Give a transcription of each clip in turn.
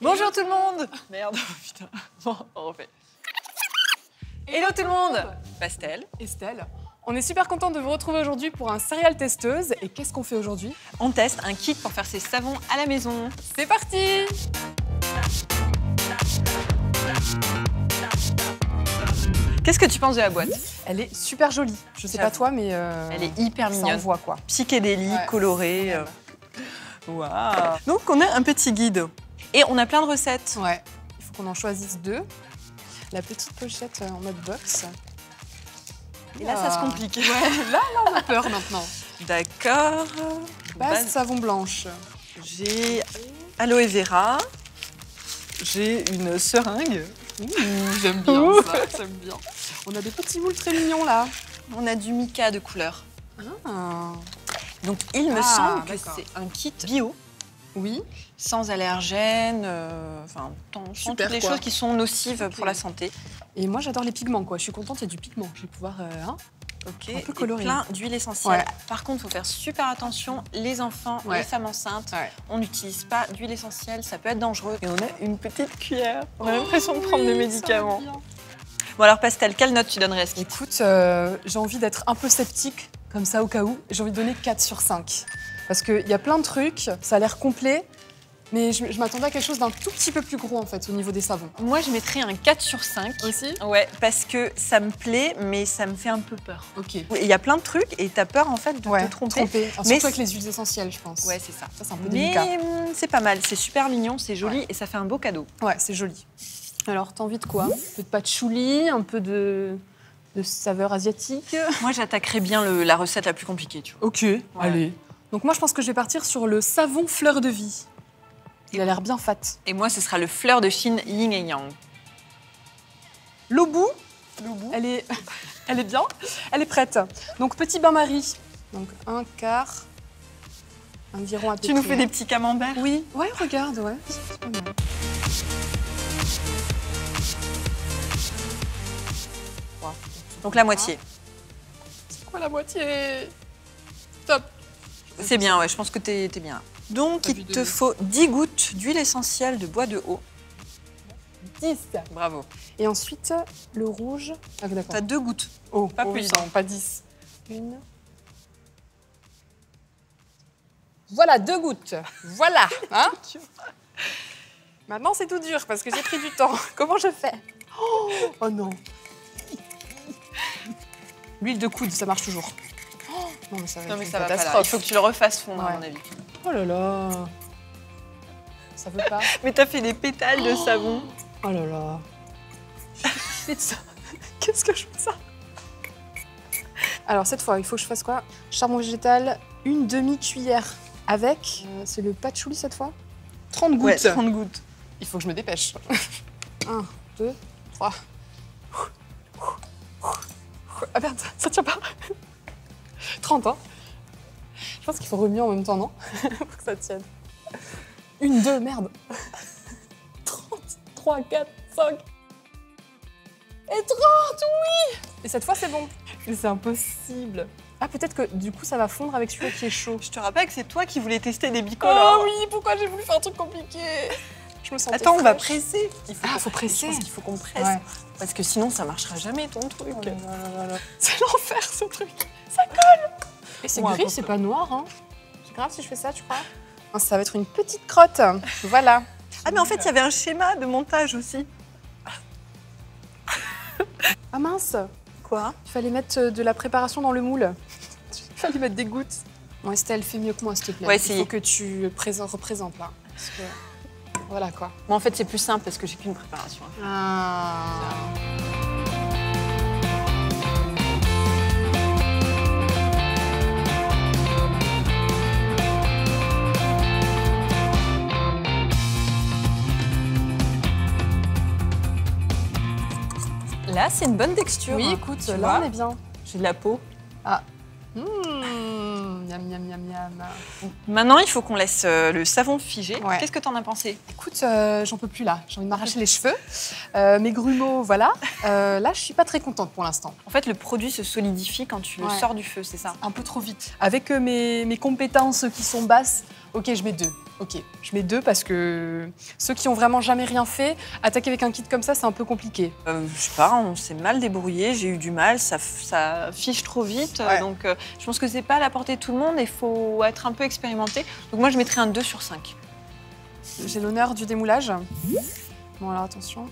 Bonjour tout le monde. Merde, putain. Bon, on refait. Hello tout le monde. Pastel. Estelle. On est super contents de vous retrouver aujourd'hui pour un Serial Testeuse. Et qu'est-ce qu'on fait aujourd'hui? On teste un kit pour faire ses savons à la maison. C'est parti! Qu'est-ce que tu penses de la boîte? Elle est super jolie. Je sais pas toi, mais elle est hyper ça mignonne. envoie quoi. Psychédélique, Ouais. colorée. Waouh. Donc on a un petit guide. Et on a plein de recettes. Ouais. Il faut qu'on en choisisse deux. La petite pochette en mode box. Et là, ça se complique. Ouais, là, on a peur maintenant. D'accord. Base savon blanche. J'ai aloe vera. J'ai une seringue. J'aime bien ça, j'aime bien. On a des petits moules très mignons là. On a du mica de couleur. Ah. Donc il me Ah, semble que d'accord. c'est un kit bio, Oui. sans allergènes, enfin sans Super, toutes les quoi. choses qui sont nocives pour la santé. Et moi j'adore les pigments quoi. Je suis contente, il y a du pigment. Je vais pouvoir Ok. Un peu Et coloré. plein d'huile essentielle. Ouais. Par contre, il faut faire super attention. Les enfants, Ouais. les femmes enceintes, Ouais. on n'utilise pas d'huile essentielle, ça peut être dangereux. Et on a une petite cuillère. On a l'impression de prendre des médicaments. Bon alors Pastel, quelle note tu donnerais à ce kit? Écoute, j'ai envie d'être un peu sceptique, comme ça au cas où. J'ai envie de donner 4 sur 5. Parce qu'il y a plein de trucs, ça a l'air complet, mais je m'attendais à quelque chose d'un tout petit peu plus gros en fait, au niveau des savons. Moi, je mettrais un 4 sur 5. Aussi? Ouais, parce que ça me plaît, mais ça me fait un peu peur. Ok. Il y a plein de trucs et t'as peur en fait de te tromper. Alors, Mais surtout avec les huiles essentielles, je pense. Ouais, c'est ça. Ça, c'est un peu Mais délicat. c'est pas mal, c'est super mignon, c'est joli Ouais. et ça fait un beau cadeau. Ouais, c'est joli. Alors, t'as envie de quoi? Un peu de patchouli, un peu de saveur asiatique. Moi, j'attaquerais bien la recette la plus compliquée, tu vois. Ok, allez. Donc moi, je pense que je vais partir sur le savon fleur de vie. Il a l'air bien fat. Et moi, ce sera le fleur de Chine Yin et Yang. L'Obu, elle est bien, elle est prête. Donc petit bain-marie, donc un quart, environ à peu Tu nous près. fais des petits camemberts? Oui, ouais, regarde, ouais. C'est pas mal. Donc la moitié. C'est quoi la moitié? Top. C'est bien, ouais, je pense que t'es bien. Donc, T'as vu il de te ouf. faut 10 gouttes d'huile essentielle de bois de haut. 10. Bravo. Et ensuite, le rouge. Ah, d'accord. T'as 2 gouttes. Oh, pas plus, hein. non, pas 10. Une. Voilà, 2 gouttes. Voilà. Hein? Maintenant, c'est tout dur parce que j'ai pris du temps. Comment je fais? Oh non. L'huile de coude, ça marche toujours. Oh, non, mais ça va Non, être mais une ça va pas là. catastrophe. Il faut que tu le refasses fondre, à Ouais. mon avis. Oh là là. Ça veut pas. Mais t'as fait des pétales de savon. Oh là là. Fais de ça. Qu'est-ce que je fais de ça? Alors, cette fois, il faut que je fasse quoi? Charbon végétal, une demi-cuillère avec. C'est le patchouli cette fois? 30 gouttes. Ouais, 30 gouttes. Il faut que je me dépêche. 1, 2, 3. Ah merde, ça tient pas. 30, hein. Je pense qu'il faut remuer en même temps, non? Pour que ça tienne. 1, 2, merde. 30, 3, 4, 5. Et 30, oui! Et cette fois, c'est bon. Mais c'est impossible. Ah, peut-être que du coup, ça va fondre avec celui qui est chaud. Je te rappelle que c'est toi qui voulais tester des bicolores. Oh oui, pourquoi j'ai voulu faire un truc compliqué? Je me sentais Attends, on va fraîche. presser. Faut presser. Je pense qu'il faut qu'on presse. Ouais. Parce que sinon, ça marchera jamais ton truc. Oh là là là là. C'est l'enfer ce truc. Ça colle. Et c'est Ouais, gris, attends. c'est pas noir. Hein. C'est grave si je fais ça, tu crois? Non, ça va être une petite crotte. Voilà. Ah, mais en fait, il y avait un schéma de montage aussi. Ah mince. Quoi? Il fallait mettre de la préparation dans le moule. Il fallait mettre des gouttes. Bon, Estelle, fais mieux que moi, s'il te plaît. Ouais, Il essayez. faut que tu représentes là. Parce que... Voilà quoi. Moi, en fait, c'est plus simple parce que j'ai qu'une préparation. Ah. Là, c'est une bonne texture. Oui, hein. écoute, Tu là vois, on est bien. j'ai de la peau. Ah. Miam, miam, miam, miam. Maintenant, il faut qu'on laisse le savon figer. Ouais. Qu'est-ce que t'en as pensé? Écoute, j'en peux plus là. J'ai envie de m'arracher les cheveux. Mes grumeaux, voilà. Là, je suis pas très contente pour l'instant. En fait, le produit se solidifie quand tu le Ouais. sors du feu, c'est ça? Un peu trop vite. Avec mes compétences qui sont basses, Ok, je mets 2. Ok, je mets 2 parce que ceux qui ont vraiment jamais rien fait, attaquer avec un kit comme ça, c'est un peu compliqué. Je sais pas, on s'est mal débrouillé, j'ai eu du mal, ça fiche trop vite. Ouais. Donc je pense que c'est pas à la portée de tout le monde, il faut être un peu expérimenté. Donc moi je mettrais un 2 sur 5. J'ai l'honneur du démoulage. Bon alors attention.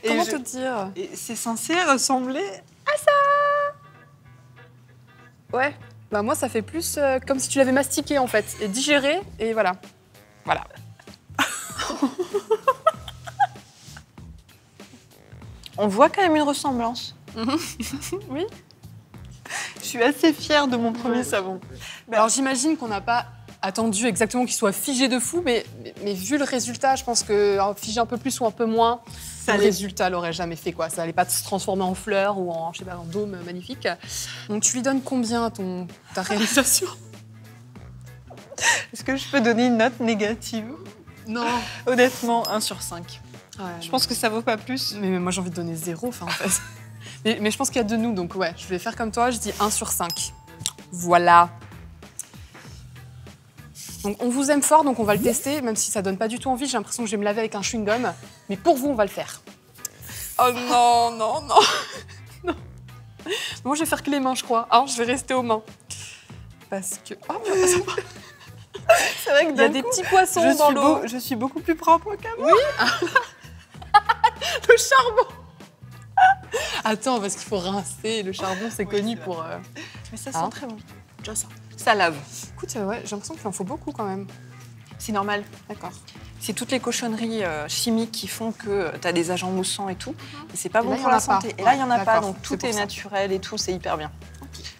Comment te dire? Et c'est censé ressembler. Ouais. Bah moi ça fait plus comme si tu l'avais mastiqué en fait, et digéré, et voilà. Voilà. On voit quand même une ressemblance. Oui. Je suis assez fière de mon premier savon. Alors j'imagine qu'on n'a pas attendu exactement qu'il soit figé de fou, mais vu le résultat, je pense que figé un peu plus ou un peu moins, le résultat l'aurait jamais fait quoi. Ça allait pas se transformer en fleur ou en, je sais pas, en dôme magnifique. Donc tu lui donnes combien à ta réalisation? Est-ce que je peux donner une note négative? Non. Honnêtement, 1 sur 5. Ouais, Je pense que ça vaut pas plus. mais moi j'ai envie de donner 0, enfin en fait. mais je pense qu'il y a de nous, donc ouais, je vais faire comme toi, je dis 1 sur 5. Voilà. Donc on vous aime fort, donc on va le tester, même si ça donne pas du tout envie, j'ai l'impression que je vais me laver avec un chewing-gum. Mais pour vous, on va le faire. Oh non, non, non. Non. Moi, je vais faire que les mains, je crois. Ah, je vais rester aux mains. Parce que... Oh, C'est vrai il y a des petits poissons dans l'eau. Je suis beaucoup plus propre qu'avant. Oui. Le charbon. Attends, parce qu'il faut rincer. Le charbon, c'est connu pour... Mais ça sent Hein? très bon. Déjà ça. Ça lave. Écoute, ouais, j'ai l'impression qu'il en faut beaucoup quand même. C'est normal. D'accord. C'est toutes les cochonneries chimiques qui font que tu as des agents moussants et tout. Et c'est pas Et bon là, il y pour en la a pas. santé. Et là, il n'y en a Ouais, pas, d'accord, donc c'est tout pour est ça. naturel et tout, c'est hyper bien.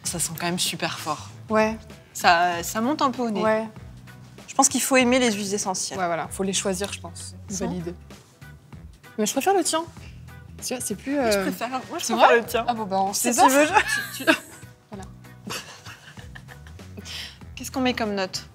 Ça sent quand même super fort. Ouais, Ça monte un peu au nez. ouais. Je pense qu'il faut aimer les huiles essentielles. Ouais, voilà. Faut les choisir, je pense. Ça. Valide. Mais je préfère le tien. Tu vois, c'est plus... Moi, je préfère C'est vrai le tien. Ah bon, bah, on Si se tu veux, Voilà. Qu'est-ce qu'on met comme note?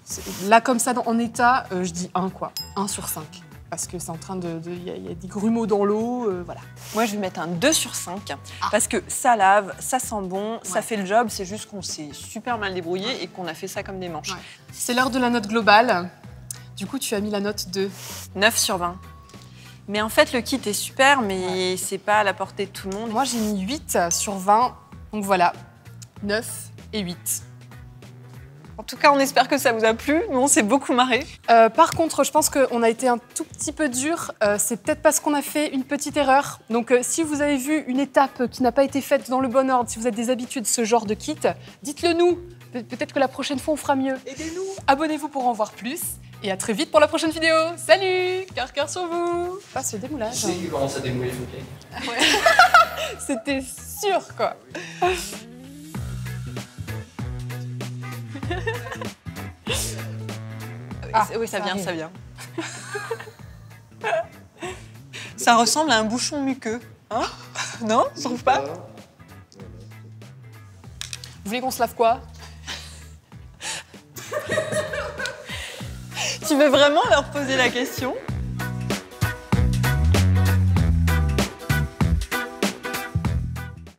Là, comme ça, en état, je dis 1, quoi. 1 sur 5. Parce que c'est en train de... Il y a des grumeaux dans l'eau, voilà. Moi, je vais mettre un 2 sur 5. Parce que ça lave, ça sent bon, ça Ouais. fait le job. C'est juste qu'on s'est super mal débrouillé et qu'on a fait ça comme des manches. Ouais. C'est l'heure de la note globale. Du coup, tu as mis la note de... 9 sur 20. Mais en fait, le kit est super, mais c'est pas à la portée de tout le monde. Moi, j'ai mis 8 sur 20. Donc voilà, 9 et 8. En tout cas, on espère que ça vous a plu. Nous, on s'est beaucoup marré. Par contre, je pense qu'on a été un tout petit peu dur. C'est peut-être parce qu'on a fait une petite erreur. Donc, si vous avez vu une étape qui n'a pas été faite dans le bon ordre, si vous êtes des habitués de ce genre de kit, dites-le nous. Peut-être que la prochaine fois, on fera mieux. Aidez-nous. Abonnez-vous pour en voir plus. Et à très vite pour la prochaine vidéo. Salut! Cœur sur vous! Pas ce démoulage. Tu sais qu'il commence à démouler le cake. C'était sûr, quoi. Oui, ça vient, arrive. ça vient. Ça ressemble à un bouchon muqueux. Hein? Non? Tu trouves pas? Vous voulez qu'on se lave quoi? Tu veux vraiment leur poser la question?